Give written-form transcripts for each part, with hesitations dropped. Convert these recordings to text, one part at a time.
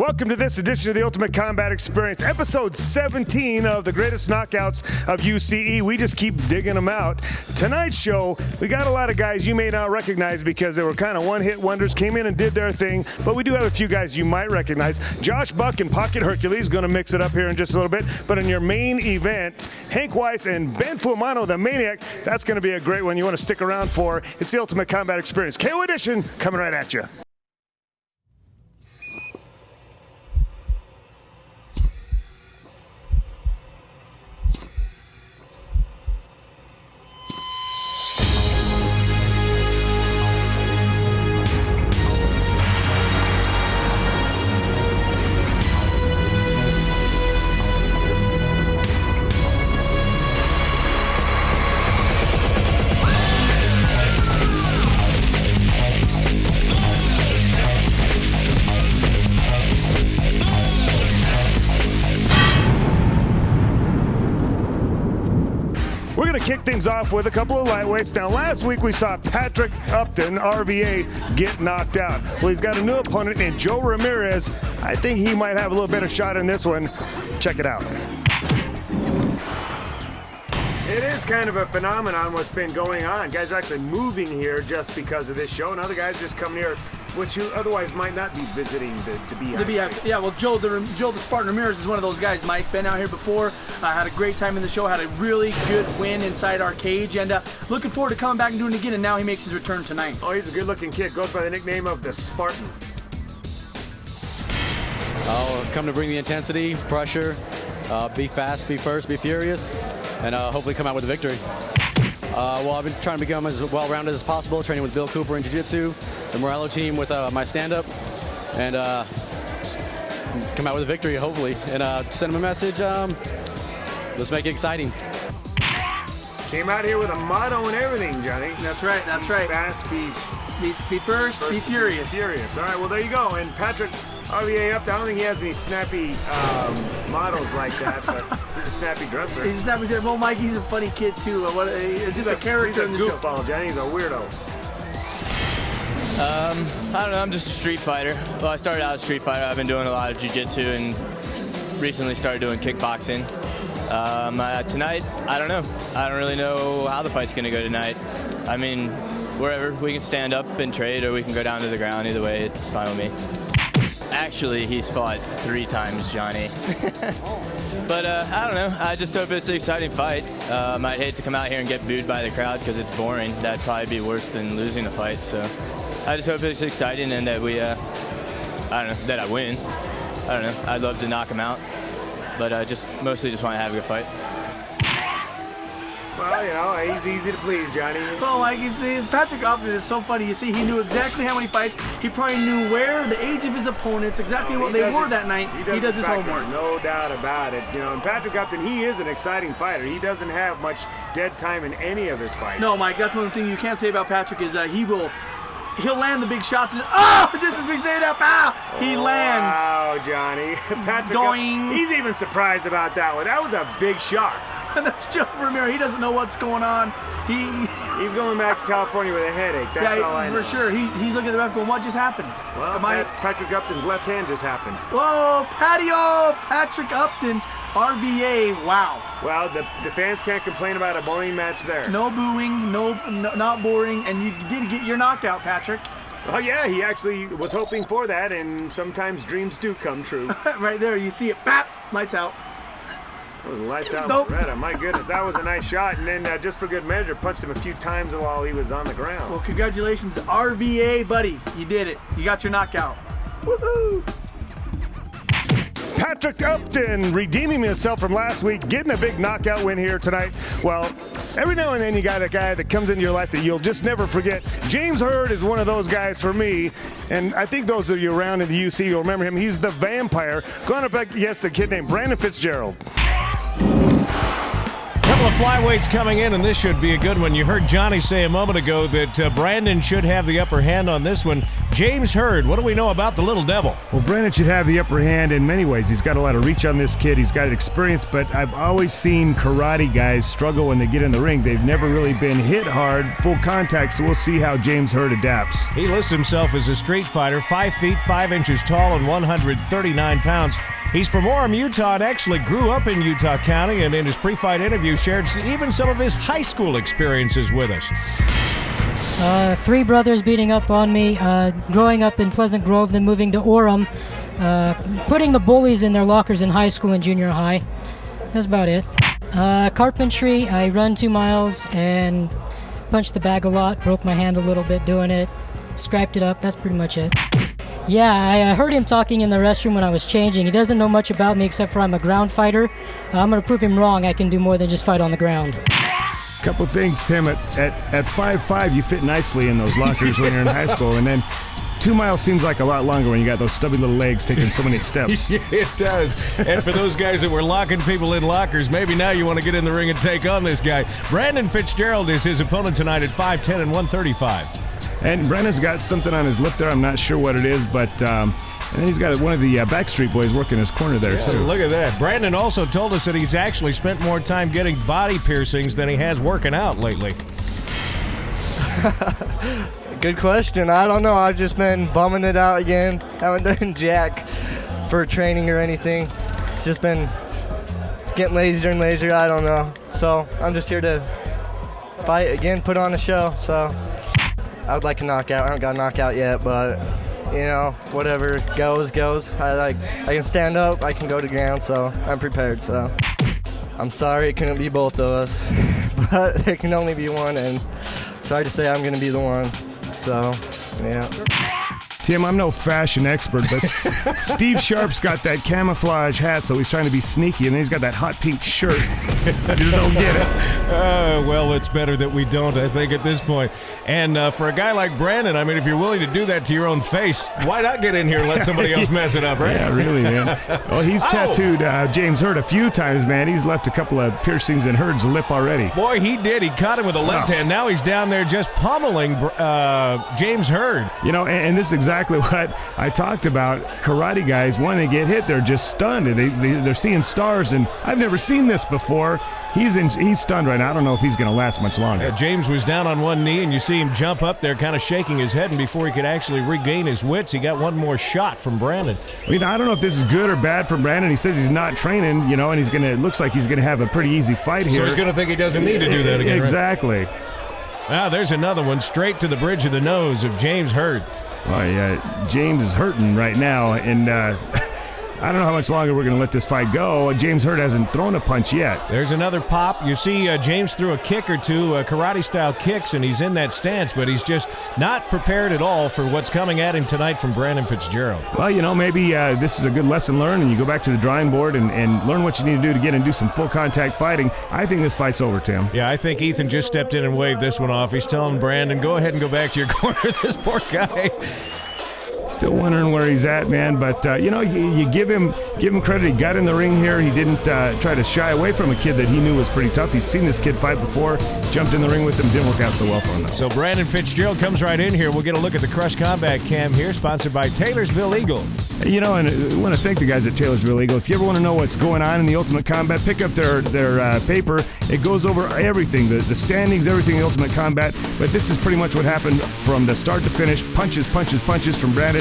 Welcome to this edition of the Ultimate Combat Experience, episode 17 of the greatest knockouts of UCE. We just keep digging them out. Tonight's show, we got a lot of guys you may not recognize because they were kind of one-hit wonders, came in and did their thing, but we do have a few guys you might recognize. Josh Buck and Pocket Hercules going to mix it up here in just a little bit, but in your main event, Hank Weiss and Ben Fuamano, the Maniac, that's going to be a great one you want to stick around for. It's the Ultimate Combat Experience. KO Edition coming right at you. We're going to kick things off with a couple of lightweights. Now, last week we saw Patrick Upton, RVA, get knocked out. Well, he's got a new opponent named Joe Ramirez. I think he might have a little better shot in this one. Check it out. It is kind of a phenomenon what's been going on. Guys are actually moving here just because of this show, and other guys just come here, which you otherwise might not be visiting the Beehive. Yeah, well, Joe the Spartan Ramirez is one of those guys, Mike. Been out here before, had a great time in the show, had a really good win inside our cage, and looking forward to coming back and doing it again, and now he makes his return tonight. Oh, he's a good-looking kid. Goes by the nickname of the Spartan. I'll come to bring the intensity, pressure, be fast, be first, be furious, and hopefully come out with a victory. Well, I've been trying to become as well-rounded as possible, training with Bill Cooper in Jiu-Jitsu, the Morello team with my stand-up, and come out with a victory, hopefully, and send them a message. Let's make it exciting. Came out here with a motto and everything, Johnny. That's right, that's right. Fast, be first, be furious. Furious. All right, well, there you go. And Patrick RVA Upton, I don't think he has any snappy models like that, but he's a snappy dresser. He's a snappy dresser. Well, Mike, he's a funny kid, too. Just a character in the show. He's a goofball, Johnny. He's a weirdo. I don't know. I'm just a street fighter. Well, I started out as a street fighter. I've been doing a lot of jiu-jitsu and recently started doing kickboxing. Tonight, I don't know. I don't really know how the fight's going to go tonight. I mean, wherever. We can stand up and trade, or we can go down to the ground. Either way, it's fine with me. Actually, he's fought 3 times, Johnny. But I don't know. I just hope it's an exciting fight. I'd hate to come out here and get booed by the crowd because it's boring. That'd probably be worse than losing a fight. So I just hope it's exciting and that we, I don't know, that I win. I don't know. I'd love to knock him out. But mostly just want to have a good fight. Well, you know, he's easy to please, Johnny. Well, like you see, Patrick Upton is so funny. You see, he knew exactly how many fights. He probably knew where, the age of his opponents, exactly what they were that night. He does his homework. No doubt about it. You know, and Patrick Upton, he is an exciting fighter. He doesn't have much dead time in any of his fights. No, Mike, that's one thing you can't say about Patrick is he'll land the big shots and just as we say that, he lands. Wow, Johnny. Patrick Upton, he's even surprised about that one. That was a big shot. And that's Joe Ramirez. He doesn't know what's going on. He's going back to California with a headache. That's all I know. For sure. He's looking at the ref going, what just happened? Well, Patrick Upton's left hand just happened. Whoa, patio! Patrick Upton, RVA, wow. Well, the fans can't complain about a boring match there. No booing, no, not boring, and you did get your knockout, Patrick. Oh, yeah, he actually was hoping for that, and sometimes dreams do come true. Right there, you see it, bap, lights out. It was lights out, Loretta. My goodness, that was a nice shot. And then just for good measure, punched him a few times while he was on the ground. Well, congratulations, RVA, buddy. You did it. You got your knockout. Woohoo! Patrick Upton redeeming himself from last week, getting a big knockout win here tonight. Well, every now and then you got a guy that comes into your life that you'll just never forget. James Hurd is one of those guys for me, and I think those of you around in the UC, you'll remember him. He's the vampire, going up against a kid named Brandon Fitzgerald. Couple of flyweights coming in, and this should be a good one. You heard Johnny say a moment ago that Brandon should have the upper hand on this one. James Hurd, what do we know about the Little Devil? Well, Brandon should have the upper hand in many ways. He's got a lot of reach on this kid. He's got experience, but I've always seen karate guys struggle when they get in the ring. They've never really been hit hard, full contact, so we'll see how James Hurd adapts. He lists himself as a street fighter, 5 feet 5 inches tall and 139 pounds. He's from Orem, Utah, and actually grew up in Utah County, and in his pre-fight interview shared even some of his high school experiences with us. 3 brothers beating up on me, growing up in Pleasant Grove, then moving to Orem, putting the bullies in their lockers in high school and junior high. That's about it. Carpentry, I run 2 miles and punched the bag a lot, broke my hand a little bit doing it, scraped it up, that's pretty much it. Yeah, I heard him talking in the restroom when I was changing. He doesn't know much about me except for I'm a ground fighter. I'm going to prove him wrong. I can do more than just fight on the ground. Couple things, Tim. At 5'5", you fit nicely in those lockers when you're in high school, and then 2 miles seems like a lot longer when you got those stubby little legs taking so many steps. Yeah, it does. And for those guys that were locking people in lockers, maybe now you want to get in the ring and take on this guy. Brandon Fitzgerald is his opponent tonight at 5'10" and 135. And Brandon's got something on his lip there. I'm not sure what it is, but and then he's got one of the Backstreet Boys working his corner there, too. Look at that. Brandon also told us that he's actually spent more time getting body piercings than he has working out lately. Good question. I don't know. I've just been bumming it out again. Haven't done jack for training or anything. It's just been getting lazier and lazier. I don't know. So I'm just here to fight again, put on a show. So I would like a knockout. I haven't got a knockout yet, but you know, whatever goes. I can stand up. I can go to ground. So I'm prepared. So I'm sorry it couldn't be both of us, but there can only be one. And sorry to say I'm going to be the one. So, yeah. Tim, I'm no fashion expert, but Steve Sharp's got that camouflage hat, so he's trying to be sneaky, and then he's got that hot pink shirt. I just don't get it. Well, it's better that we don't, I think, at this point. And for a guy like Brandon, I mean, if you're willing to do that to your own face, why not get in here and let somebody else mess it up, right? Yeah, really, man. Well, he's tattooed James Hurd a few times, man. He's left a couple of piercings in Hurd's lip already. Boy, he did. He caught him with a left hand. Now he's down there just pummeling James Hurd. You know, and this is exactly what I talked about. Karate guys, when they get hit, they're just stunned. They're seeing stars, and I've never seen this before. He's stunned right now. I don't know if he's going to last much longer. James was down on one knee, and you see him jump up there kind of shaking his head, and before he could actually regain his wits, he got one more shot from Brandon. You know, I don't know if this is good or bad for Brandon. He says he's not training, you know, and it looks like he's going to have a pretty easy fight here. So he's going to think he doesn't need to do that again, exactly. Right? There's another one straight to the bridge of the nose of James Hurd. Well, yeah, James is hurting right now, and I don't know how much longer we're going to let this fight go. James Hurd hasn't thrown a punch yet. There's another pop. You see James threw a kick or two, karate-style kicks, and he's in that stance, but he's just not prepared at all for what's coming at him tonight from Brandon Fitzgerald. Well, you know, maybe this is a good lesson learned, and you go back to the drawing board and learn what you need to do to get and do some full contact fighting. I think this fight's over, Tim. Yeah, I think Ethan just stepped in and waved this one off. He's telling Brandon, go ahead and go back to your corner. This poor guy. Still wondering where he's at, man. But you know, you give him credit. He got in the ring here. He didn't try to shy away from a kid that he knew was pretty tough. He's seen this kid fight before. Jumped in the ring with him. Didn't work out so well for him, though. So Brandon Fitzgerald comes right in here. We'll get a look at the Crush Combat Cam here, sponsored by Taylorsville Eagle. You know, and I want to thank the guys at Taylorsville Eagle. If you ever want to know what's going on in the Ultimate Combat, pick up their paper. It goes over everything, the standings, everything in Ultimate Combat. But this is pretty much what happened from the start to finish. Punches from Brandon.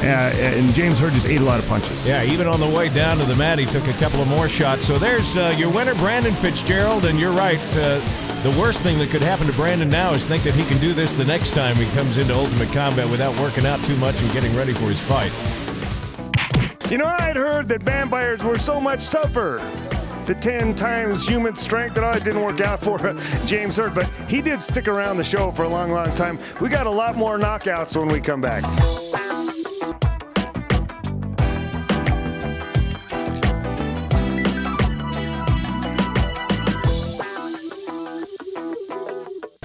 And James Hurd just ate a lot of punches. Yeah, even on the way down to the mat, he took a couple of more shots. So there's your winner, Brandon Fitzgerald. And you're right, the worst thing that could happen to Brandon now is think that he can do this the next time he comes into Ultimate Combat without working out too much and getting ready for his fight. You know, I'd heard that vampires were so much tougher. The 10 times human strength, that it didn't work out for James Hurd, but he did stick around the show for a long, long time. We got a lot more knockouts when we come back.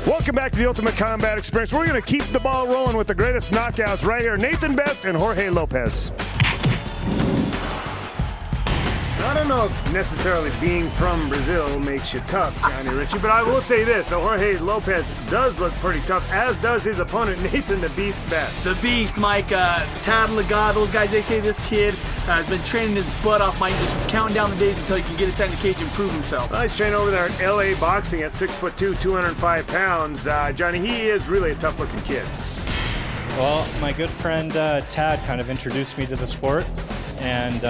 Welcome back to the Ultimate Combat Experience. We're going to keep the ball rolling with the greatest knockouts right here. Nathan Best and Jorge Lopez. Not don't know if necessarily being from Brazil makes you tough, Johnny Ritchie, but I will say this. Jorge Lopez does look pretty tough, as does his opponent, Nathan the Beast Best. The Beast, Mike, Tad Lagat, those guys, they say this kid has been training his butt off, Mike, just counting down the days until he can get inside the cage and prove himself. Well, he's training over there at LA Boxing at 6'2", 205 pounds. Johnny, he is really a tough-looking kid. Well, my good friend Tad kind of introduced me to the sport and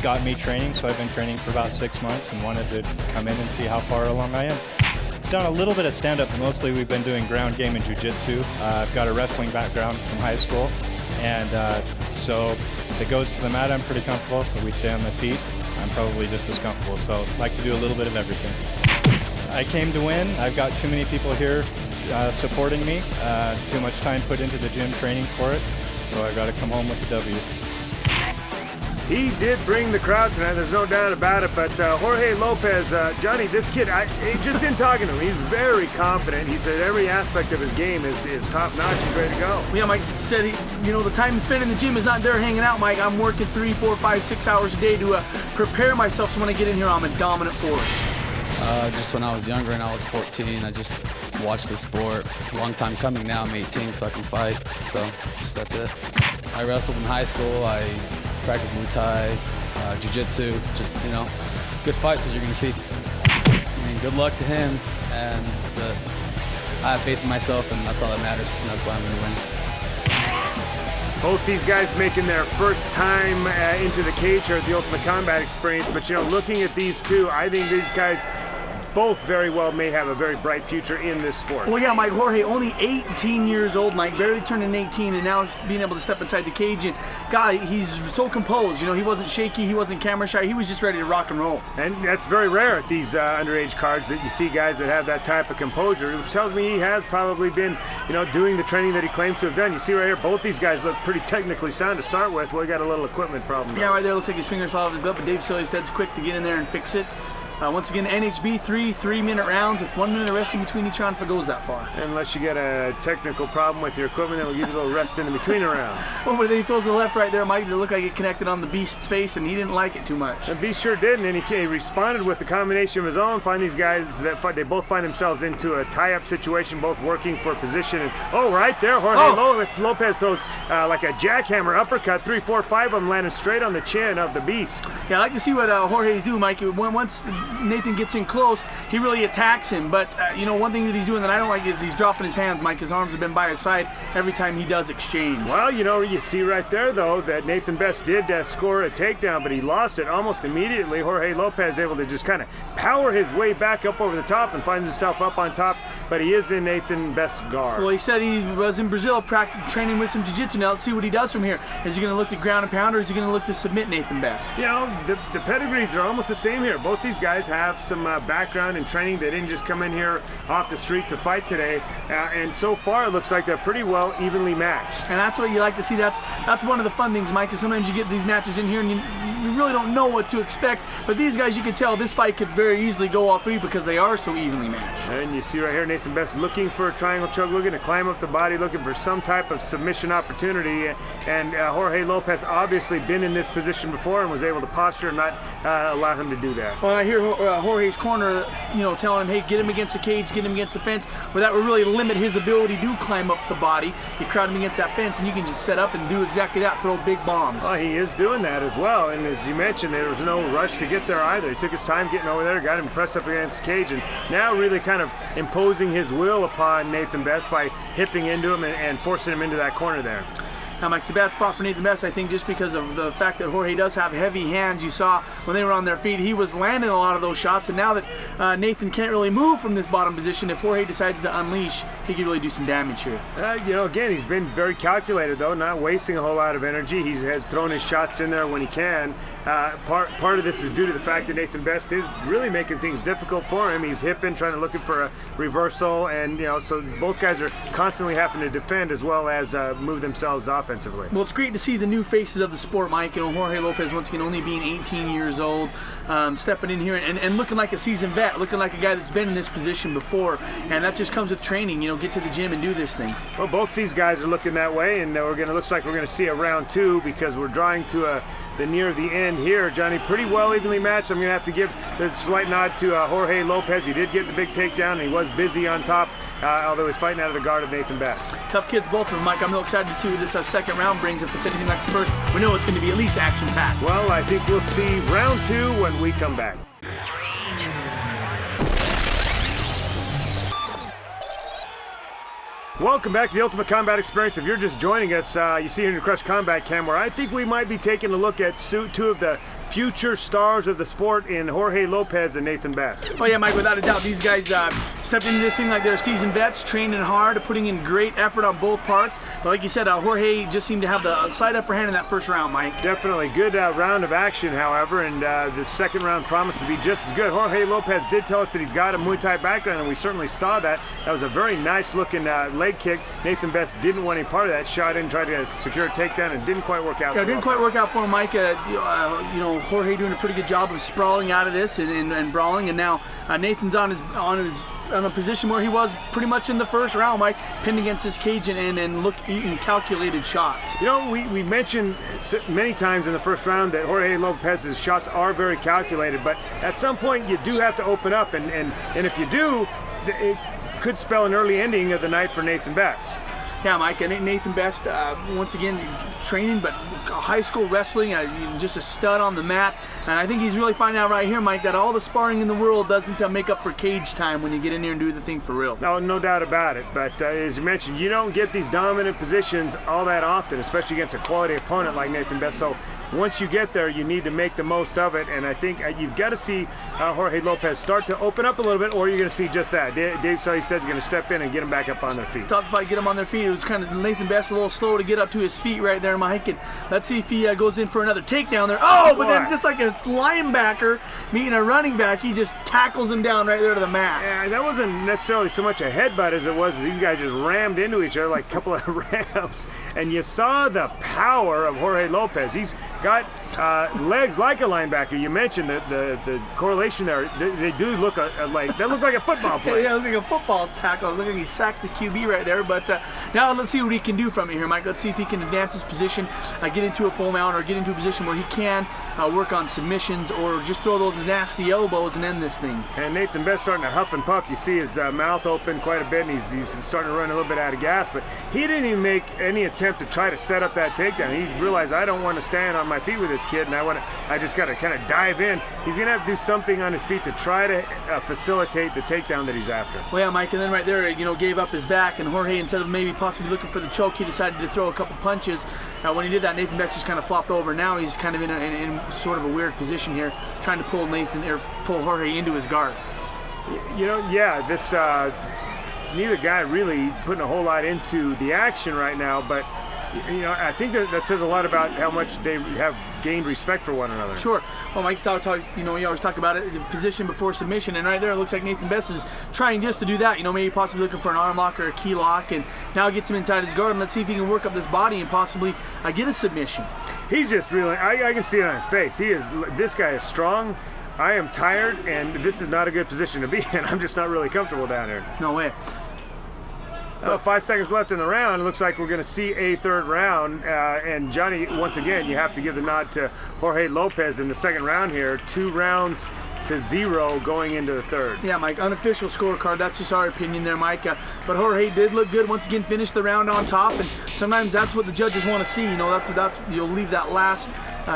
got me training, so I've been training for about 6 months and wanted to come in and see how far along I am. Done a little bit of stand-up, but mostly we've been doing ground game and jiu-jitsu. I've got a wrestling background from high school, and so if it goes to the mat, I'm pretty comfortable. If we stay on the feet, I'm probably just as comfortable, so I like to do a little bit of everything. I came to win. I've got too many people here supporting me, too much time put into the gym training for it, so I got to come home with the W. He did bring the crowd tonight, there's no doubt about it, but Jorge Lopez, Johnny, this kid, just in talking to him, he's very confident. He said every aspect of his game is top-notch. He's ready to go. Yeah, Mike said, the time spent in the gym is not there hanging out, Mike. I'm working 3, 4, 5, 6 hours a day to prepare myself so when I get in here, I'm a dominant force. Just when I was younger and I was 14, I just watched the sport. Long time coming now, I'm 18, so I can fight. So just that's it. I wrestled in high school. I practiced Muay Thai, Jiu-Jitsu, just, good fights as you're going to see. I mean, good luck to him, and I have faith in myself, and that's all that matters, and that's why I'm going to win. Both these guys making their first time into the cage here at the Ultimate Combat Experience, but looking at these two, I think these guys both very well may have a very bright future in this sport. Well, yeah, Mike, Jorge, only 18 years old, Mike, barely turning 18, and now he's being able to step inside the cage, and God, he's so composed. He wasn't shaky, he wasn't camera shy, he was just ready to rock and roll. And that's very rare at these underage cards that you see guys that have that type of composure, which tells me he has probably been, doing the training that he claims to have done. You see right here, both these guys look pretty technically sound to start with. Well, he got a little equipment problem. Yeah, right there, looks like his fingers fall off his glove, but Dave Sillystead's quick to get in there and fix it. Once again, NHB 3-minute rounds with 1 minute of rest in between each round if it goes that far. Unless you get a technical problem with your equipment, it'll give you a little rest in between the rounds. Well, but then he throws the left right there, Mike. It looked like it connected on the Beast's face, and he didn't like it too much. The Beast sure did, and he responded with the combination of his own. Find these guys that they both find themselves into a tie-up situation, both working for position. And right there, Jorge Lopez throws like a jackhammer uppercut. 3, 4, 5 of them landing straight on the chin of the Beast. Yeah, I like to see what Jorge's do, Mike. Once Nathan gets in close, he really attacks him. But, one thing that he's doing that I don't like is he's dropping his hands, Mike. His arms have been by his side every time he does exchange. Well, you see right there, though, that Nathan Best did score a takedown, but he lost it almost immediately. Jorge Lopez able to just kind of power his way back up over the top and find himself up on top, but he is in Nathan Best's guard. Well, he said he was in Brazil training with some jiu-jitsu. Now let's see what he does from here. Is he going to look to ground and pound, or is he going to look to submit Nathan Best? The pedigrees are almost the same here. Both these guys have some background and training. They didn't just come in here off the street to fight today, and so far it looks like they're pretty well evenly matched. And that's what you like to see. That's one of the fun things, Mike, because sometimes you get these matches in here and you really don't know what to expect, but these guys, you can tell this fight could very easily go all three because they are so evenly matched. And you see right here Nathan Best looking for a triangle choke, looking to climb up the body, looking for some type of submission opportunity, and Jorge Lopez obviously been in this position before and was able to posture and not allow him to do that. Well, I hear Jorge's corner, telling him, hey, get him against the cage, get him against the fence, where that would really limit his ability to climb up the body. You crowd him against that fence and you can just set up and do exactly that, throw big bombs. Well, he is doing that as well, and as you mentioned, there was no rush to get there either. He took his time getting over there, got him pressed up against the cage, and now really kind of imposing his will upon Nathan Best by hipping into him and forcing him into that corner there. Now, Mike, it's a bad spot for Nathan Best, I think, just because of the fact that Jorge does have heavy hands. You saw when they were on their feet, he was landing a lot of those shots, and now that Nathan can't really move from this bottom position, if Jorge decides to unleash, he could really do some damage here. Again, he's been very calculated, though, not wasting a whole lot of energy. He has thrown his shots in there when he can. Part of this is due to the fact that Nathan Best is really making things difficult for him. He's hipping, looking for a reversal, and so both guys are constantly having to defend as well as move themselves off offensively. Well, it's great to see the new faces of the sport, Mike. Jorge Lopez, once again, only being 18 years old, stepping in here and looking like a seasoned vet, looking like a guy that's been in this position before. And that just comes with training. Get to the gym and do this thing. Well, both these guys are looking that way, and looks like we're going to see a round 2 because we're drawing to the near the end here. Johnny, pretty well evenly matched. I'm going to have to give the slight nod to Jorge Lopez. He did get the big takedown, and he was busy on top, although he's fighting out of the guard of Nathan Best. Tough kids, both of them, Mike. I'm real excited to see what this second round brings. If it's anything like the first, we know it's going to be at least action-packed. Well, I think we'll see round 2 when we come back. Welcome back to the Ultimate Combat Experience. If you're just joining us, you see here in the Crush Combat Cam where I think we might be taking a look at 2 of the future stars of the sport in Jorge Lopez and Nathan Best. Oh yeah, Mike, without a doubt, these guys stepped into this thing like they're seasoned vets, training hard, putting in great effort on both parts. But like you said, Jorge just seemed to have the slight upper hand in that first round, Mike. Definitely. Good round of action, however, and the second round promised to be just as good. Jorge Lopez did tell us that he's got a Muay Thai background, and we certainly saw that. That was a very nice looking leg kick. Nathan Best didn't want any part of that. Shot in, tried to secure a takedown, and didn't quite work out. Yeah, it didn't quite work out for him, Mike. Jorge doing a pretty good job of sprawling out of this and brawling, and now Nathan's on a position where he was pretty much in the first round, Mike, pinned against his cage and eating calculated shots. We mentioned many times in the first round that Jorge Lopez's shots are very calculated, but at some point you do have to open up, and if you do, it could spell an early ending of the night for Nathan Best. Yeah, Mike, and Nathan Best, once again, training, but high school wrestling, just a stud on the mat. And I think he's really finding out right here, Mike, that all the sparring in the world doesn't make up for cage time when you get in here and do the thing for real. No doubt about it. But as you mentioned, you don't get these dominant positions all that often, especially against a quality opponent like Nathan Best. So once you get there, you need to make the most of it. And I think you've got to see Jorge Lopez start to open up a little bit, or you're going to see just that. Dave Sully says he's going to step in and get them back up on their feet. Tough fight, get them on their feet. It was kind of Nathan Best a little slow to get up to his feet right there, Mike. And let's see if he goes in for another takedown there. Oh, but then just like a linebacker meeting a running back, he just tackles him down right there to the mat. Yeah, that wasn't necessarily so much a headbutt as it was these guys just rammed into each other like a couple of rams. And you saw the power of Jorge Lopez. He's got legs like a linebacker. You mentioned the correlation there. They do look like a football play. Yeah, it was like a football tackle. Look like he sacked the QB right there. But now let's see what he can do from it here, Mike. Let's see if he can advance his position, get into a full mount, or get into a position where he can work on submissions or just throw those nasty elbows and end this thing. And Nathan Best starting to huff and puff. You see his mouth open quite a bit, and he's starting to run a little bit out of gas. But he didn't even make any attempt to try to set up that takedown. He realized, I don't want to stand on my feet with this kid, and I just got to kind of dive in. He's going to have to do something on his feet to try to facilitate the takedown that he's after. Well, yeah, Mike, and then right there, gave up his back, and Jorge, instead of maybe possibly looking for the choke, he decided to throw a couple punches. When he did that, Nathan Best just kind of flopped over. Now he's kind of in sort of a weird position here, trying to pull Jorge into his guard. This neither guy really putting a whole lot into the action right now, but I think that says a lot about how much they have gained respect for one another. Sure. Well, Mike, you always talk about it, position before submission, and right there it looks like Nathan Best is trying just to do that. Maybe possibly looking for an arm lock or a key lock, and now gets him inside his guard, and let's see if he can work up this body and possibly get a submission. He's just really, I can see it on his face. This guy is strong. I am tired, and this is not a good position to be in. I'm just not really comfortable down here. No way. 5 seconds left in the round. It looks like we're going to see a third round. And Johnny, once again, you have to give the nod to Jorge Lopez in the second round here. 2 rounds to 0 going into the third. Yeah, Mike, unofficial scorecard. That's just our opinion there, Mike. But Jorge did look good. Once again, finished the round on top. And sometimes that's what the judges want to see. That's you'll leave that last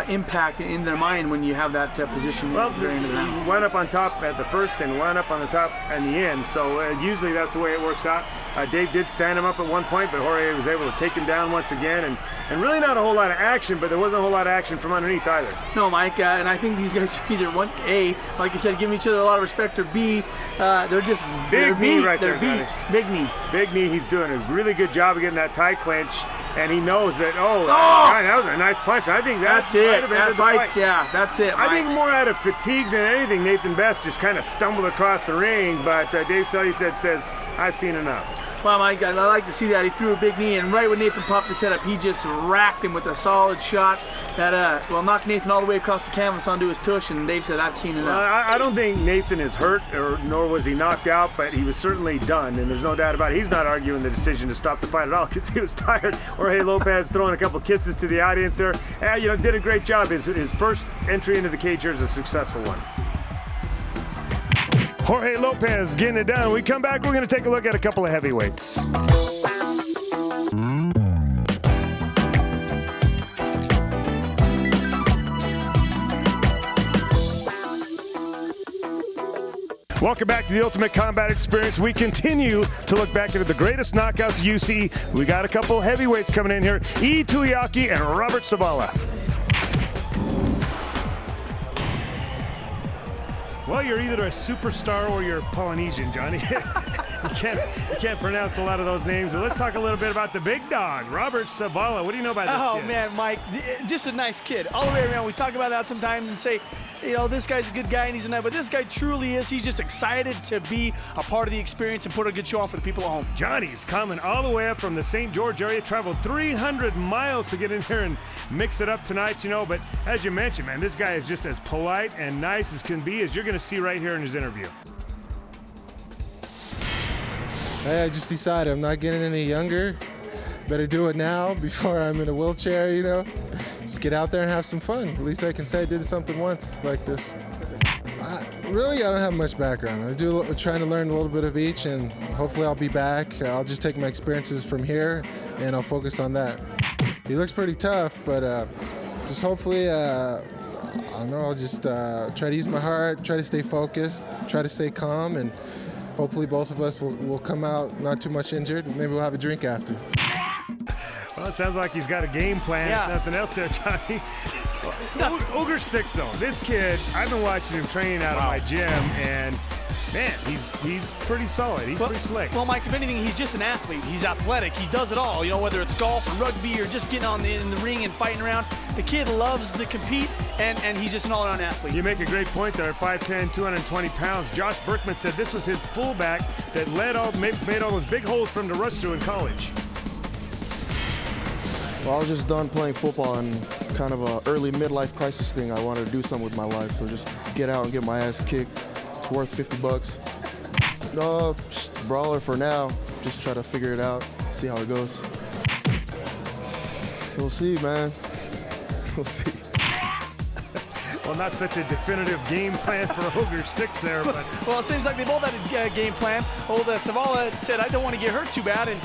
impact in their mind when you have that position. Well, at the very end of the round. Wound up on top at the first and wound up on the top in the end. So usually that's the way it works out. Dave did stand him up at one point, but Jorge was able to take him down once again. And really not a whole lot of action, but there wasn't a whole lot of action from underneath either. No, Mike, and I think these guys are either one, A, like you said, giving each other a lot of respect, or B, they're just big knee right there. Big knee. Big knee. He's doing a really good job of getting that tie clinch, and he knows that. God, that was a nice punch. I think that's it. That fights, yeah, that's it. Mike. I think more out of fatigue than anything, Nathan Best just kind of stumbled across the ring, but Dave Sully says, I've seen enough. Well, Mike, I like to see that. He threw a big knee, and right when Nathan popped his head up, he just racked him with a solid shot that knocked Nathan all the way across the canvas onto his tush, and Dave said, I've seen enough. I don't think Nathan is hurt, nor was he knocked out, but he was certainly done, and there's no doubt about it. He's not arguing the decision to stop the fight at all because he was tired. Jorge Lopez throwing a couple kisses to the audience there. Did a great job. His first entry into the cage here is a successful one. Jorge Lopez getting it done. When we come back, we're going to take a look at a couple of heavyweights. Welcome back to the Ultimate Combat Experience. We continue to look back at the greatest knockouts UCE. We got a couple of heavyweights coming in here. E. Tuiaki and Robert Savala. Well, you're either a superstar or you're Polynesian, Johnny. You can't pronounce a lot of those names, but let's talk a little bit about the big dog, Robert Savala. What do you know about this kid? Oh, man, Mike, just a nice kid. All the way around, we talk about that sometimes and say, this guy's a good guy and he's a nice, but this guy truly is. He's just excited to be a part of the experience and put a good show on for the people at home. Johnny's coming all the way up from the St. George area, traveled 300 miles to get in here and mix it up tonight, but as you mentioned, man, this guy is just as polite and nice as can be, as you're going to see right here in his interview. Hey, I just decided I'm not getting any younger. Better do it now before I'm in a wheelchair, Just get out there and have some fun. At least I can say I did something once like this. I don't have much background. I'm trying to learn a little bit of each, and hopefully I'll be back. I'll just take my experiences from here, and I'll focus on that. He looks pretty tough, but just hopefully, I don't know, I'll just try to use my heart, try to stay focused, try to stay calm, and hopefully both of us will come out not too much injured. Maybe we'll have a drink after. Well, it sounds like he's got a game plan. Yeah. Nothing else there, Johnny. Ogre 6 zone. This kid, I've been watching him training out of my gym, and man, he's pretty solid. He's pretty slick. Well, Mike, if anything, he's just an athlete. He's athletic. He does it all. Whether it's golf or rugby or just getting in the ring and fighting around. The kid loves to compete, and he's just an all-around athlete. You make a great point there. At 5'10", 220 pounds, Josh Berkman said this was his fullback that made all those big holes for him to rush through in college. Well, I was just done playing football and kind of a early midlife crisis thing. I wanted to do something with my life, so just get out and get my ass kicked. It's worth $50. Just brawler for now. Just try to figure it out, see how it goes. We'll see, man. We'll see. Well, not such a definitive game plan for Ogre 6 there, but... Well, it seems like they both had a game plan. Savala said, I don't want to get hurt too bad, and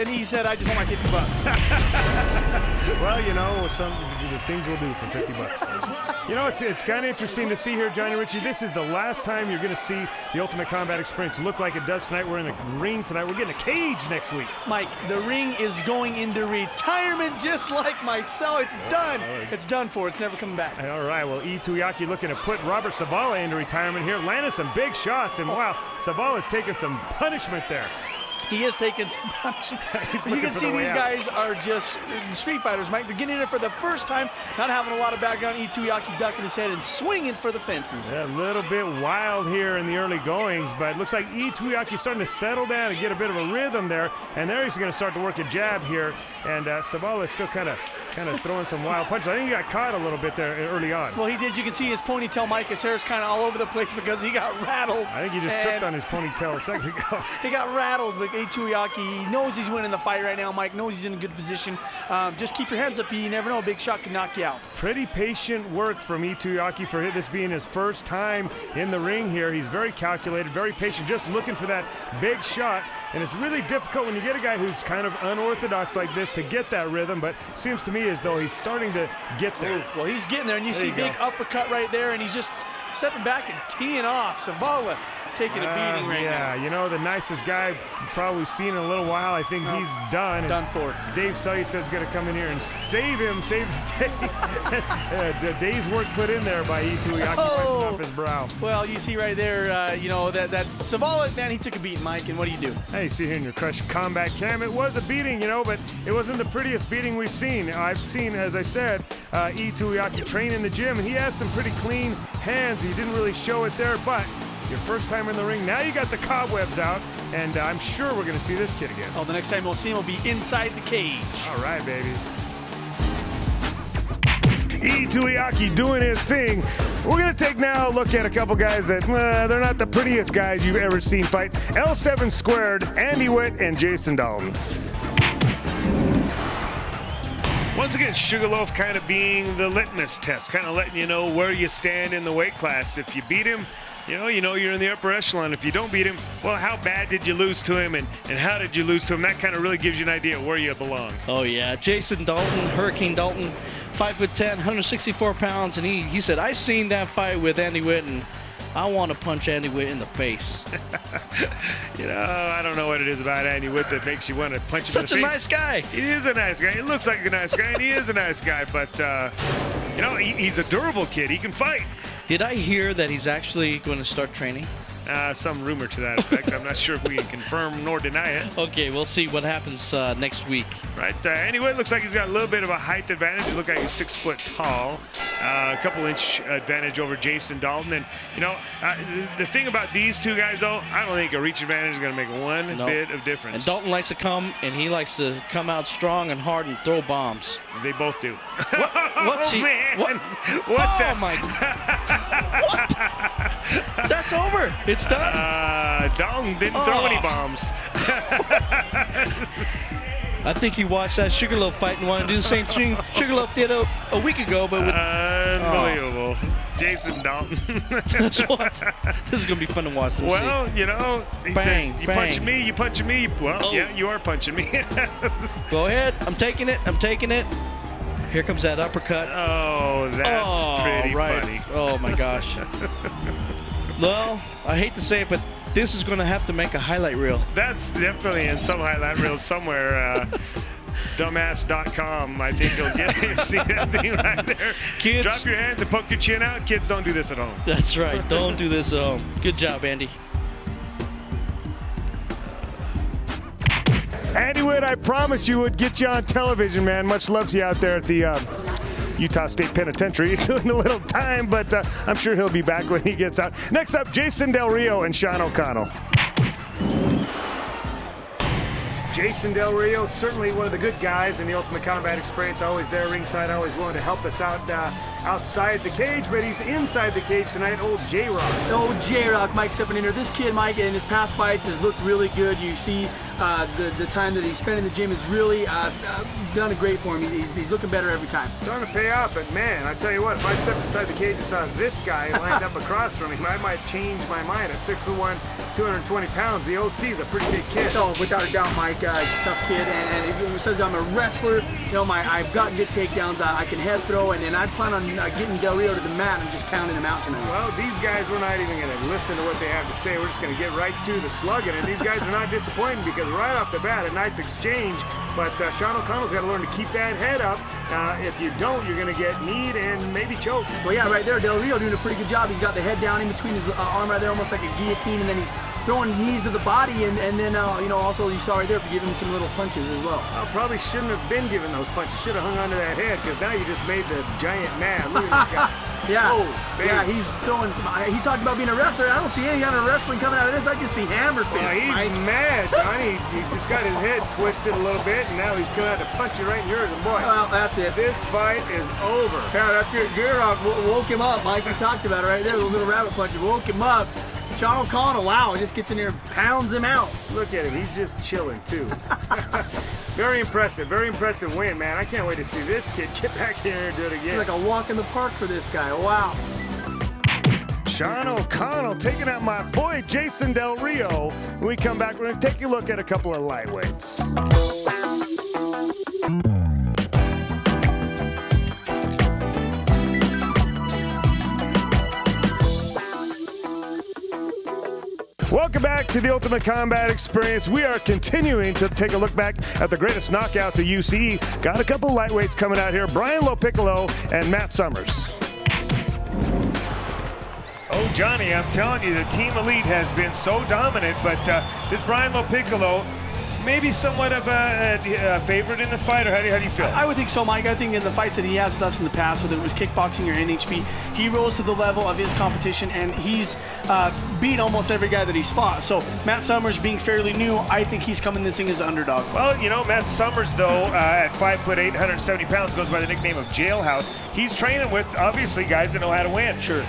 he said, I just want my $50. Well, some the things we'll do for $50. It's kind of interesting to see here, Johnny Ritchie. This is the last time you're going to see the Ultimate Combat Experience look like it does tonight. We're in the ring tonight. We're getting a cage next week. Mike, the ring is going into retirement just like myself. It's done. It's done for. It's never coming back. All right. Well, E. Tuiaki looking to put Robert Savala into retirement here. Landed some big shots, and wow, Savala's taking some punishment there. He is taking some punishment. You can see these guys are just street fighters, Mike. They're getting in it for the first time, not having a lot of background. E. Tuiaki ducking his head and swinging for the fences. Yeah, a little bit wild here in the early goings, but it looks like E. Tuiaki's starting to settle down and get a bit of a rhythm there. And there he's going to start to work a jab here. And Savala is still kind of throwing some wild punches. I think he got caught a little bit there early on. Well, he did. You can see his ponytail, Mike. His hair's kind of all over the place because he got rattled. I think he just tripped on his ponytail a second ago. He got rattled with E. Tuiaki. He knows he's winning the fight right now, Mike. Knows he's in a good position. Just keep your hands up. You never know. A big shot can knock you out. Pretty patient work from E. Tuiaki for this being his first time in the ring here. He's very calculated, very patient, just looking for that big shot. And it's really difficult when you get a guy who's kind of unorthodox like this to get that rhythm, but it seems to me as though he's starting to get there. Well, he's getting there, and you see big uppercut right there, and he's just stepping back and teeing off. Savala taking a beating right now. Yeah, the nicest guy you've probably seen in a little while. I think he's done. Done for. Dave Sully says he's going to come in here and save the day. Day's work put in there by E. Tuiaki wiping off his brow. Well, you see right there, that Savala, man, he took a beating, Mike, and what do you do? Hey, see here in your Crush Combat Cam, it was a beating, but it wasn't the prettiest beating we've seen. I've seen, as I said, E. Tuiaki train in the gym, and he has some pretty clean hands. He didn't really show it there, but your first time in the ring, now you got the cobwebs out. and I'm sure we're going to see this kid again. Oh, the next time we'll see him will be inside the cage. All right, baby. Tuiaki doing his thing. We're going to take now a look at a couple guys that, they're not the prettiest guys you've ever seen fight. L7 squared, Andy Witt and Jason Dalton. Once again, Sugarloaf kind of being the litmus test, kind of letting you know where you stand in the weight class. If you beat him, you know you're in the upper echelon. If you don't beat him, well, how bad did you lose to him and how did you lose to him? That kind of really gives you an idea of where you belong. Oh, yeah. Jason Dalton, Hurricane Dalton, 5'10", 164 pounds, and he said, I seen that fight with Andy Witt, and I want to punch Andy Witt in the face. You know, I don't know what it is about Andy Witt that makes you want to punch him in the face. Such a nice guy. He is a nice guy. He looks like a nice guy, and he is a nice guy. But, you know, he's a durable kid. He can fight. Did I hear that he's actually going to start training? Some rumor to that effect. I'm not sure if we can confirm nor deny it. Okay, we'll see what happens next week. Right. Anyway, it looks like he's got a little bit of a height advantage. He looks like he's 6 foot tall. A couple-inch advantage over Jason Dalton. And, you know, the thing about these two guys, though, I don't think a reach advantage is going to make one bit of difference. And Dalton likes to come, and he likes to come out strong and hard and throw bombs. They both do. What's he? Man. What? Oh, my. What? That's over. It's done. Dalton didn't throw any bombs. I think he watched that Sugarloaf fight and wanted to do the same thing Sugarloaf did a week ago, but with unbelievable. Jason Dalton. That's what. This is gonna be fun to watch. Well, you know, he bang, says, you bang. punching me, you punching me. Well, yeah, you are punching me. Go ahead. I'm taking it. I'm taking it. Here comes that uppercut. Oh, that's pretty funny. Oh my gosh. Well, I hate to say it, but this is going to have to make a highlight reel. That's definitely in some highlight reel somewhere. Dumbass.com. I think you'll get to see that thing right there. Kids, drop your hands and poke your chin out. Kids, don't do this at home. That's right. Don't do this at home. Good job, Andy. Andy Witt, I promised you would get you on television, man. Much love to you out there at the Utah State Penitentiary. He's doing a little time, but I'm sure he'll be back when he gets out. Next up, Jason Del Rio and Sean O'Connell. Jason Del Rio, certainly one of the good guys in the Ultimate Combat Experience, always there ringside, always willing to help us out outside the cage, but he's inside the cage tonight. Old J-Rock. Old J-Rock, Mike stepping in here. This kid, Mike, in his past fights has looked really good. You see the time that he's spent in the gym has really done great for him. He's looking better every time. It's starting to pay off, but man, I tell you what, if I stepped inside the cage and saw this guy lined up across from him, I might change my mind. At 6'1", 220 pounds, the OC is a pretty big kid. Oh, without a doubt, Mike, tough kid, and he says I'm a wrestler. You know, I've got good takedowns. I can head throw, and I plan on getting Del Rio to the mat and just pounding him out tonight. Well, these guys, we're not even going to listen to what they have to say. We're just going to get right to the slugging, and these guys are not disappointing because right off the bat, a nice exchange, but Sean O'Connell's got to learn to keep that head up. If you don't, you're going to get kneed and maybe choked. Well, yeah, right there, Del Rio doing a pretty good job. He's got the head down in between his arm right there, almost like a guillotine, and then he's throwing knees to the body, and then, you know, also you saw right there, giving him some little punches as well. Probably shouldn't have been giving those punches. Should have hung onto that head, because now you just made the giant mad. Look at this guy. Yeah, oh, yeah, he's throwing. He talked about being a wrestler. I don't see any kind of wrestling coming out of this. I just see hammer fists. Well, he's mad, Johnny. He just got his head twisted a little bit, and now he's coming out to punch you right in yours. And boy, well, that's it. This fight is over. Yeah, that's it. J-Rock woke him up. Mike, we talked about it right there. Those little rabbit punches woke him up. Sean O'Connell, wow, just gets in there and pounds him out. Look at him. He's just chilling, too. Very impressive win, man. I can't wait to see this kid get back here and do it again. It's like a walk in the park for this guy. Wow. Sean O'Connell taking out my boy Jason Del Rio. When we come back, we're going to take a look at a couple of lightweights. Welcome back to the Ultimate Combat Experience. We are continuing to take a look back at the greatest knockouts of UCE. Got a couple lightweights coming out here. Bryan Lopiccolo and Matt Summers. Oh, Johnny, I'm telling you, the Team Elite has been so dominant, but this Bryan Lopiccolo, maybe somewhat of a favorite in this fight, or how do you feel? I would think so, Mike. I think in the fights that he has with us in the past, whether it was kickboxing or NHB, he rose to the level of his competition, and he's beat almost every guy that he's fought. So Matt Summers being fairly new, I think he's coming this thing as an underdog. Well, Matt Summers, though, at 5'8", 170 pounds, goes by the nickname of Jailhouse. He's training with, obviously, guys that know how to win. Sure.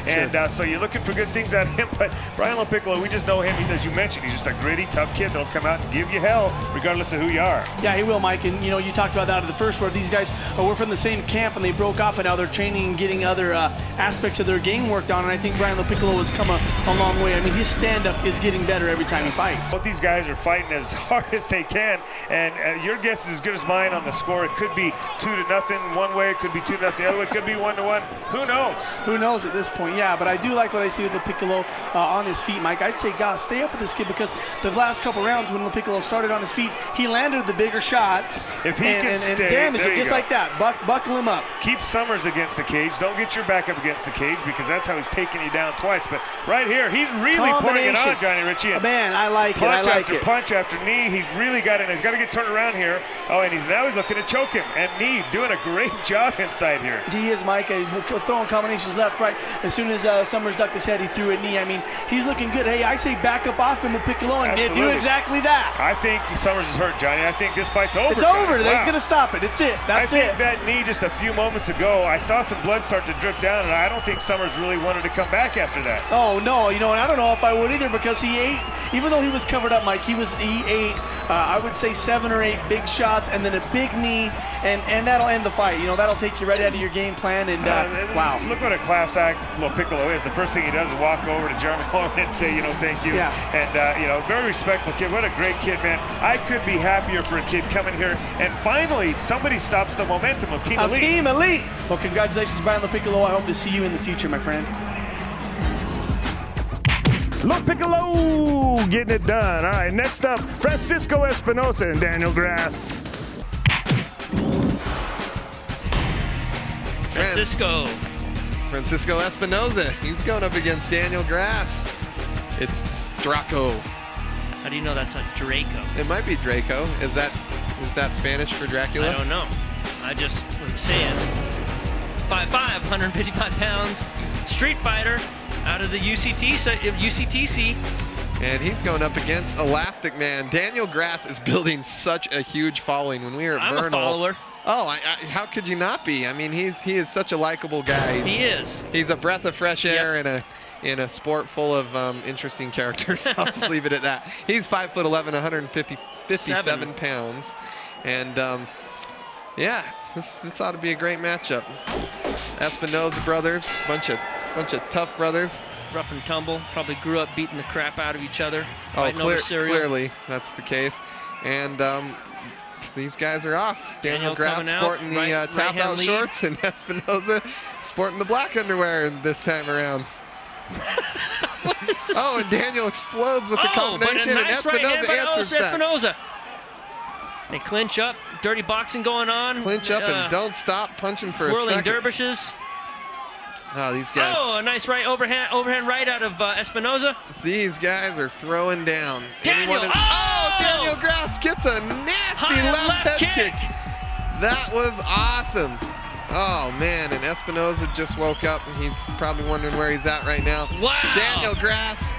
So you're looking for good things out of him. But Bryan Lopiccolo, we just know him, as you mentioned, he's just a gritty, tough kid that'll come out and give you hell, regardless of who you are. Yeah, he will, Mike. And, you talked about that in the first, where these guys were from the same camp and they broke off, and now they're training and getting other aspects of their game worked on. And I think Bryan Lopiccolo has come a long way. I mean, his stand-up is getting better every time he fights. Both these guys are fighting as hard as they can, and your guess is as good as mine on the score. It could be 2-0 one way, it could be 2-0 the other way, it could be 1-1. Who knows? Who knows at this point? Yeah, but I do like what I see with Lopiccolo on his feet, Mike. I'd say, God, stay up with this kid, because the last couple rounds when Lopiccolo started on his feet, he landed the bigger shots. If he can stay, damage it just like that. Buckle him up. Keep Summers against the cage. Don't get your back up against the cage, because that's how he's taking you down twice. But right here, he's really pouring it on, Johnny Ritchie. Man, I like it. Punch after punch after knee. He's really got it. He's got to get turned around here. Oh, and now he's looking to choke him. And knee, doing a great job inside here. He is, Mike. Throwing combinations left, right. As soon as Summers ducked his head, he threw a knee. I mean, he's looking good. Hey, I say back up off him with Piccolo and do exactly that. I think Summers is hurt, Johnny. I think this fight's over. It's over. Wow. He's going to stop it. It's it. That's it. I think that knee just a few moments ago, I saw some blood start to drip down, and I don't think Summers really wanted to come back after that. Oh, no. And I don't know if I would either, because he ate, even though he was covered up, Mike, he ate, I would say 7 or 8 big shots and then a big knee, and that'll end the fight. That'll take you right out of your game plan, and wow. Look what a class act Lopiccolo is. The first thing he does is walk over to Jeremy Horn and say, thank you. Yeah. And, very respectful kid. What a great kid, man. I could be happier for a kid coming here, and finally somebody stops the momentum of Team Elite. Team Elite. Well, congratulations, Bryan Lopiccolo. I hope to see you in the future, my friend. Lopiccolo getting it done. All right, next up, Francisco Espinosa and Daniel Grass. Francisco Espinosa. He's going up against Daniel Grass. It's Draco. How do you know that's not Draco? It might be Draco. Is that Spanish for Dracula? I don't know. I'm saying. 5'5", 155 pounds, street fighter out of the UCTC. And he's going up against Elastic Man. Daniel Grass is building such a huge following. When we were at I'm Vernal, a follower. Oh, how could you not be? I mean, he is such a likable guy. He is. He's a breath of fresh air in a sport full of interesting characters. I'll just leave it at that. He's 5'11", 157 pounds, and this ought to be a great matchup. Espinosa brothers, bunch of tough brothers. Rough and tumble. Probably grew up beating the crap out of each other. Clearly that's the case, and. These guys are off. Daniel Grass sporting the tap-out shorts, and Espinosa sporting the black underwear this time around. And Daniel explodes with the combination, and Espinosa answers back. Espinosa. They clinch up. Dirty boxing going on. Clinch up and don't stop punching for a second. Whirling dervishes. Oh, these guys. Oh, a nice overhand right out of Espinosa. These guys are throwing down. Daniel Grass gets a nasty left head kick. That was awesome. Oh, man, and Espinosa just woke up. He's probably wondering where he's at right now. Wow. Daniel Grass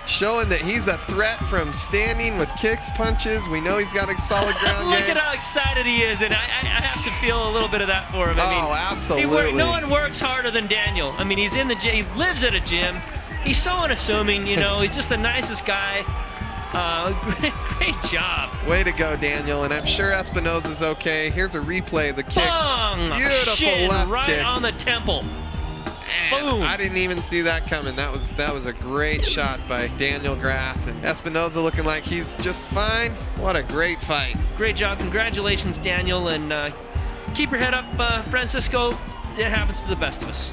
showing that he's a threat from standing with kicks, punches. We know he's got a solid ground game. Look at how excited he is, and I have to feel a little bit of that for him. Absolutely. No one works harder than Daniel. I mean, he's in the gym. He lives at a gym. He's so unassuming, He's just the nicest guy. Great job. Way to go, Daniel, and I'm sure Espinosa's okay. Here's a replay of the kick. Beautiful left kick. Right on the temple. Boom. I didn't even see that coming. That was a great shot by Daniel Grass, and Espinosa looking like he's just fine. What a great fight. Great job. Congratulations, Daniel, and keep your head up, Francisco. It happens to the best of us.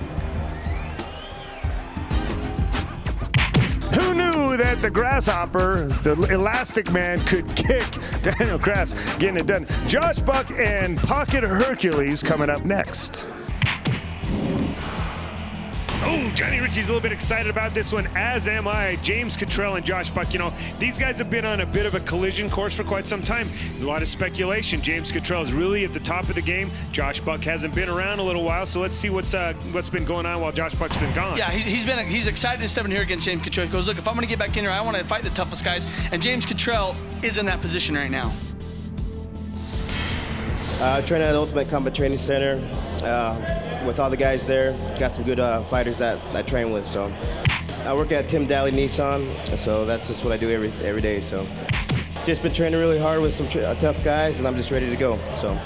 Who knew that the Grasshopper, the Elastic Man, could kick? Daniel Grass getting it done. Josh Buck and Pocket Hercules coming up next. Oh, Johnny Ritchie's a little bit excited about this one, as am I. James Cotrell and Josh Buck, you know, these guys have been on a bit of a collision course for quite some time. A lot of speculation. James Cotrell is really at the top of the game. Josh Buck hasn't been around a little while, so let's see what's been going on while Josh Buck's been gone. Yeah, he's excited to step in here against James Cotrell. He goes, look, if I'm going to get back in here, I want to fight the toughest guys, and James Cotrell is in that position right now. Training at the Ultimate Combat Training Center with all the guys there. Got some good fighters that I train with. So I work at Tim Daly Nissan, so that's just what I do every day. So just been training really hard with some tough guys, and I'm just ready to go. So.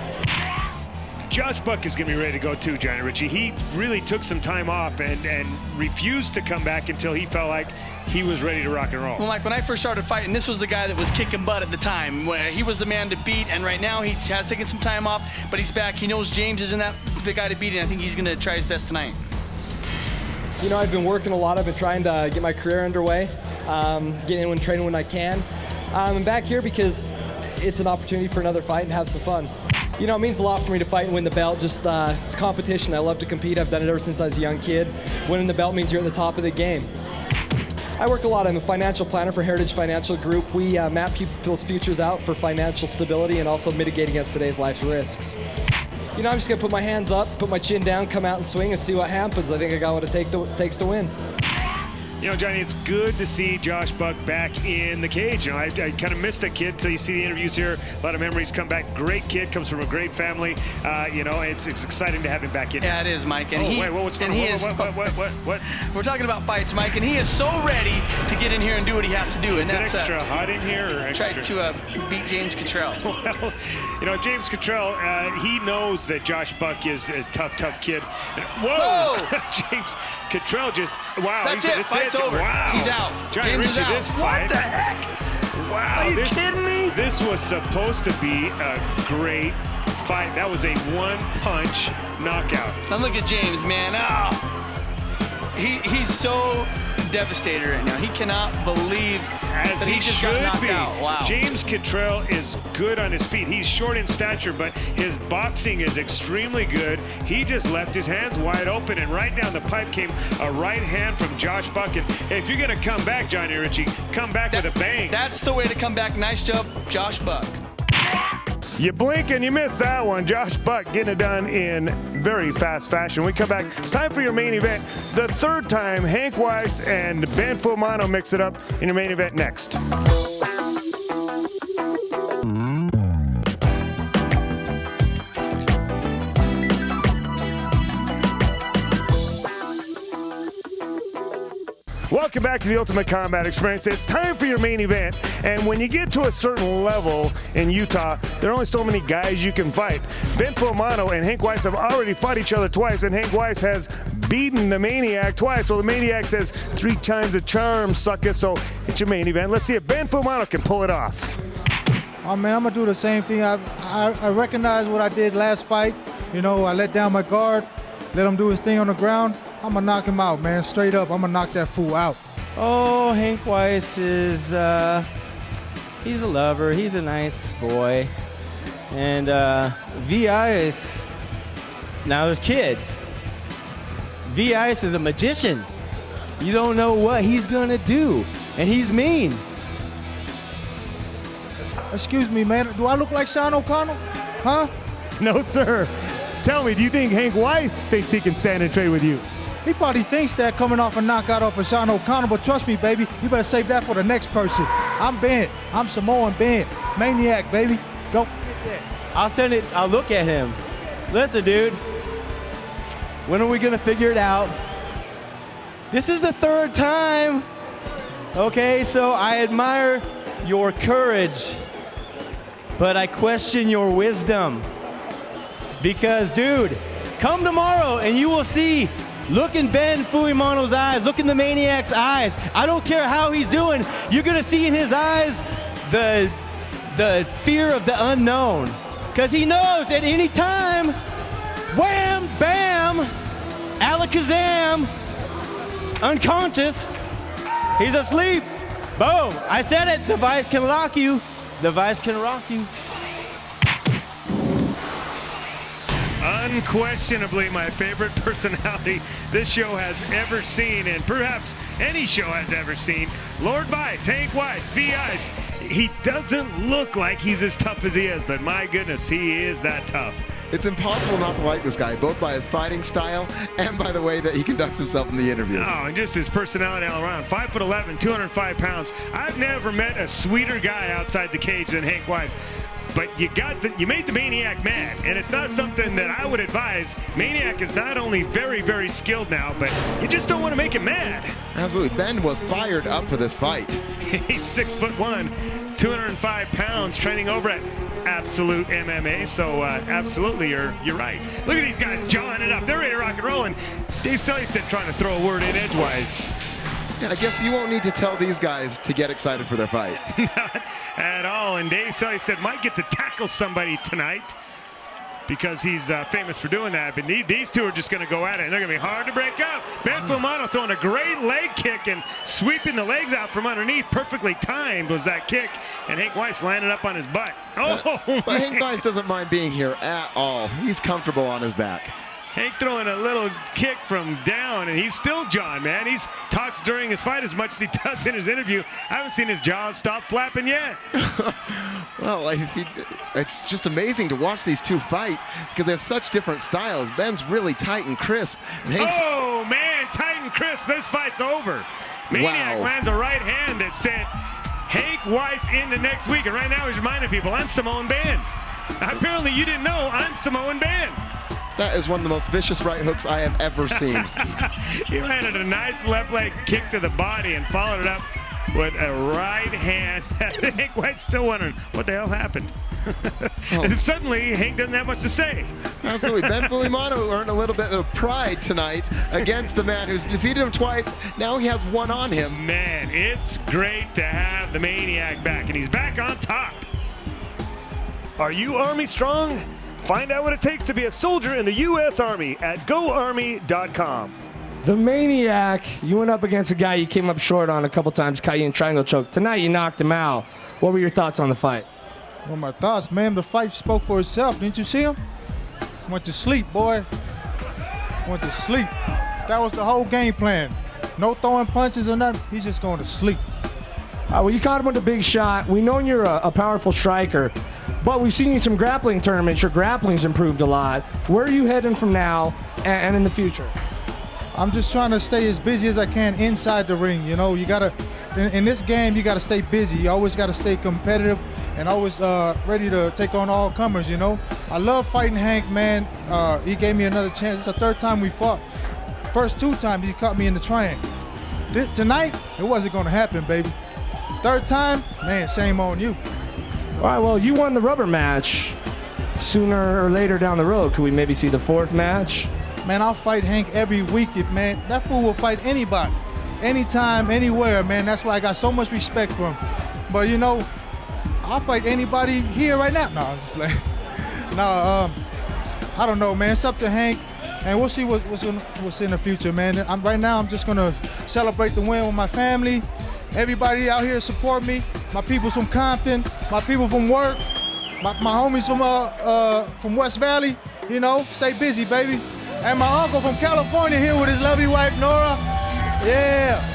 Josh Buck is going to be ready to go too, Johnny Ritchie. He really took some time off and refused to come back until he felt like he was ready to rock and roll. Well, Mike, when I first started fighting, this was the guy that was kicking butt at the time. He was the man to beat, and right now he has taken some time off, but he's back. He knows James isn't the guy to beat, and I think he's going to try his best tonight. You know, I've been working a lot. I've been trying to get my career underway, getting in and training when I can. I'm back here because it's an opportunity for another fight and have some fun. You know, it means a lot for me to fight and win the belt. Just it's competition. I love to compete. I've done it ever since I was a young kid. Winning the belt means you're at the top of the game. I work a lot. I'm a financial planner for Heritage Financial Group. We map people's futures out for financial stability and also mitigate against today's life's risks. You know, I'm just going to put my hands up, put my chin down, come out and swing and see what happens. I think I got what it takes to win. You know, Johnny, it's good to see Josh Buck back in the cage. You know, I kind of missed that kid until you see the interviews here. A lot of memories come back. Great kid, comes from a great family. You know, it's exciting to have him back in. Yeah, it is, Mike. And what's going on? What? We're talking about fights, Mike, and he is so ready to get in here and do what he has to do. Is it extra hot in here or extra? Try to beat James Cotrell. Well, you know, James Cotrell, he knows that Josh Buck is a tough kid. Whoa! James Cotrell just, wow. That's it. Fight's over. Wow. He's out. Johnny James Ritchie, is out. this fight. What the heck? Wow. Are you kidding me? This was supposed to be a great fight. That was a one-punch knockout. Now look at James, man. Oh, he's so devastated right now. He cannot believe that he just got knocked out. Wow. James Cotrell is good on his feet. He's short in stature, but his boxing is extremely good. He just left his hands wide open, and right down the pipe came a right hand from Josh Buck. And if you're going to come back, Johnny Ritchie, come back with a bang. That's the way to come back. Nice job, Josh Buck. You blink and you miss that one. Josh Buck getting it done in very fast fashion. We come back. It's time for your main event. The third time, Hank Weiss and Ben Fumano mix it up in your main event next. Welcome back to the Ultimate Combat Experience. It's time for your main event. And when you get to a certain level in Utah, there are only so many guys you can fight. Ben Fumano and Hank Weiss have already fought each other twice, and Hank Weiss has beaten the Maniac twice. Well, the Maniac says 3 times a charm, sucker. So it's your main event. Let's see if Ben Fumano can pull it off. Oh, man, I'm going to do the same thing. I recognize what I did last fight. You know, I let down my guard, let him do his thing on the ground. I'm going to knock him out, man. Straight up, I'm going to knock that fool out. Oh, Hank Weiss is, he's a lover. He's a nice boy. And V.I.S., now there's kids. V.I.S. is a magician. You don't know what he's going to do. And he's mean. Excuse me, man. Do I look like Sean O'Connell? Huh? No, sir. Tell me, do you think Hank Weiss thinks he can stand and trade with you? He probably thinks that coming off a knockout off of Sean O'Connell, but trust me, baby, you better save that for the next person. I'm Ben. I'm Samoan Ben. Maniac, baby. Don't forget that. I'll send it. I'll look at him. Listen, dude. When are we going to figure it out? This is the 3rd time. Okay, so I admire your courage, but I question your wisdom. Because, dude, come tomorrow and you will see. Look in Ben Fumano's eyes. Look in the Maniac's eyes. I don't care how he's doing. You're going to see in his eyes the fear of the unknown. Because he knows at any time, wham, bam, alakazam, unconscious, he's asleep. Boom. I said it. The Vice can rock you. The Vice can rock you. Unquestionably my favorite personality this show has ever seen, and perhaps any show has ever seen. Lord Weiss, Hank Weiss, V.I.S. He doesn't look like he's as tough as he is, but my goodness, he is that tough. It's impossible not to like this guy, both by his fighting style and by the way that he conducts himself in the interviews. Oh, and just his personality all around. 5'11", 205 pounds. I've never met a sweeter guy outside the cage than Hank Weiss. But you made the Maniac mad, and it's not something that I would advise. Maniac is not only very, very skilled now, but you just don't want to make him mad. Absolutely. Ben was fired up for this fight. He's 6'1", 205 pounds, training over at Absolute MMA. So absolutely, you're right. Look at these guys jawing it up. They're ready to rock and roll. And Dave Selly said trying to throw a word in edgewise. Yeah, I guess you won't need to tell these guys to get excited for their fight. Not at all. And Dave Selly said might get to tackle somebody tonight because he's famous for doing that. But these two are just going to go at it, and they're going to be hard to break up. Ben Fumano throwing a great leg kick and sweeping the legs out from underneath. Perfectly timed was that kick, and Hank Weiss landed up on his butt. Oh, but Hank Weiss doesn't mind being here at all. He's comfortable on his back. Hank throwing a little kick from down, and he's still John, man. He talks during his fight as much as he does in his interview. I haven't seen his jaws stop flapping yet. Well, it's just amazing to watch these two fight because they have such different styles. Ben's really tight and crisp. And Hank's oh, man, tight and crisp. This fight's over. Maniac lands a right hand that sent Hank Weiss into next week. And right now he's reminding people, I'm Samoan Ben. Apparently you didn't know I'm Samoan Ben. That is one of the most vicious right hooks I have ever seen. He landed a nice left leg kick to the body and followed it up with a right hand. Hank Weiss still wondering what the hell happened. And suddenly, Hank doesn't have much to say. Absolutely. Ben Fumano earned a little bit of pride tonight against the man who's defeated him twice. Now he has one on him. Man, it's great to have the Maniac back, and he's back on top. Are you Army strong? Find out what it takes to be a soldier in the U.S. Army at GoArmy.com. The Maniac, you went up against a guy you came up short on a couple times, caught you in triangle choke. Tonight you knocked him out. What were your thoughts on the fight? Well, my thoughts, man, the fight spoke for itself. Didn't you see him? Went to sleep, boy. Went to sleep. That was the whole game plan. No throwing punches or nothing. He's just going to sleep. Well, you caught him with a big shot. We know you're a powerful striker. But we've seen you in some grappling tournaments. Your grappling's improved a lot. Where are you heading from now and in the future? I'm just trying to stay as busy as I can inside the ring. You know, you gotta, in this game, you gotta stay busy. You always gotta stay competitive and always ready to take on all comers, you know. I love fighting Hank, man. He gave me another chance. It's the third time we fought. First two times he caught me in the triangle. Tonight, it wasn't gonna happen, baby. Third time, man, shame on you. All right, well, you won the rubber match. Sooner or later down the road, could we maybe see the fourth match? Man, I'll fight Hank every week, man. That fool will fight anybody, anytime, anywhere, man. That's why I got so much respect for him. But, you know, I'll fight anybody here right now. No, I'm just like, no, I don't know, man. It's up to Hank, and we'll see what's in the future, man. Right now, I'm just going to celebrate the win with my family. Everybody out here support me. My people from Compton, my people from work, my homies from West Valley. You know, stay busy, baby. And my uncle from California here with his lovely wife, Nora. Yeah.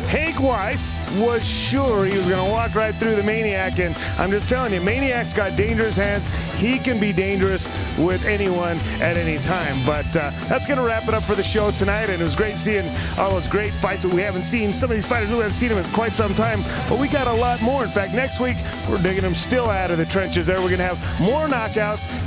Hank Weiss was sure he was going to walk right through the Maniac, and I'm just telling you, Maniac's got dangerous hands. He can be dangerous with anyone at any time. But that's going to wrap it up for the show tonight, and it was great seeing all those great fights that we haven't seen. Some of these fighters we haven't seen them in quite some time, but we got a lot more. In fact, next week, we're digging them still out of the trenches there. We're going to have more knockouts.